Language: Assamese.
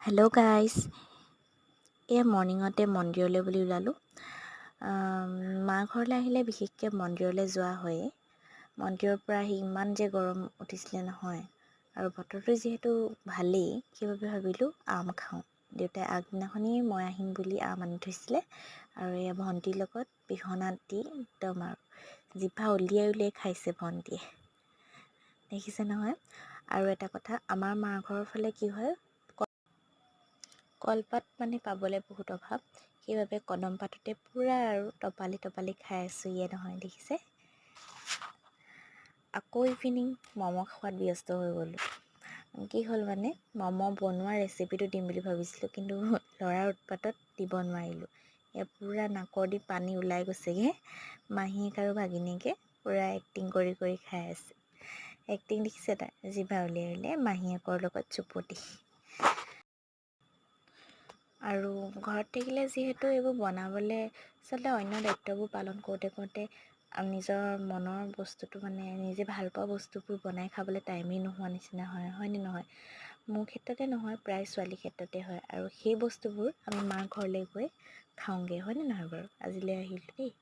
হেল্ল' গাইজ, এয়া মৰ্ণিঙতে মন্দিৰলৈ বুলি ওলালোঁ। মা ঘৰলৈ আহিলে বিশেষকৈ মন্দিৰলৈ যোৱা হয়েই। মন্দিৰৰ পৰা আহি ইমান যে গৰম উঠিছিলে নহয়, আৰু বতৰটো যিহেতু ভালেই, সেইবাবে ভাবিলোঁ আম খাওঁ। দেউতাই আগদিনাখনেই মই আহিম বুলি আম আনি থৈছিলে, আৰু এয়া ভণ্টিৰ লগত পিহনাত দি একদম আৰু জিভা উলিয়াই উলিয়াই খাইছে ভণ্টিয়ে। দেখিছে নহয়। আৰু এটা কথা, আমাৰ মাৰ ঘৰৰ ফালে কি হয়, কলপাত মানে পাবলৈ বহুত অভাৱ, সেইবাবে কদম পাততে পূৰা আৰু টপালি টপালি খাই আছোঁ। ইয়ে নহয়, দেখিছে। আকৌ ইভিনিং ম'ম' খোৱাত ব্যস্ত হৈ গ'লোঁ। কি হ'ল মানে, ম'ম' বনোৱা ৰেচিপিটো দিম বুলি ভাবিছিলোঁ, কিন্তু ল'ৰাৰ উৎপাতত দিব নোৱাৰিলোঁ। এয়া পূৰা নাকৰ দি পানী ওলাই গৈছেগৈ। মাহীয়েক আৰু ভাগিনীয়েকে পূৰা এক্টিং কৰি কৰি খাই আছে। এক্টিং দেখিছে তাই, জিভা উলিয়াই উলিয়াই মাহীয়েকৰ লগত চুপতি। আৰু ঘৰত থাকিলে যিহেতু এইবোৰ বনাবলৈ আচলতে অন্য দায়িত্ববোৰ পালন কৰোঁতে কৰোঁতে নিজৰ মনৰ বস্তুটো মানে নিজে ভাল পোৱা বস্তুবোৰ বনাই খাবলৈ টাইমেই নোহোৱা নিচিনা হয়, হয়নে নহয়? মোৰ ক্ষেত্ৰতে নহয়, প্ৰায় ছোৱালীৰ ক্ষেত্ৰতে হয়। আৰু সেই বস্তুবোৰ আমি মাৰ ঘৰলৈ গৈ খাওঁগৈ, হয়নে নহয় বাৰু? আজিলৈ আহিলোঁ দেই।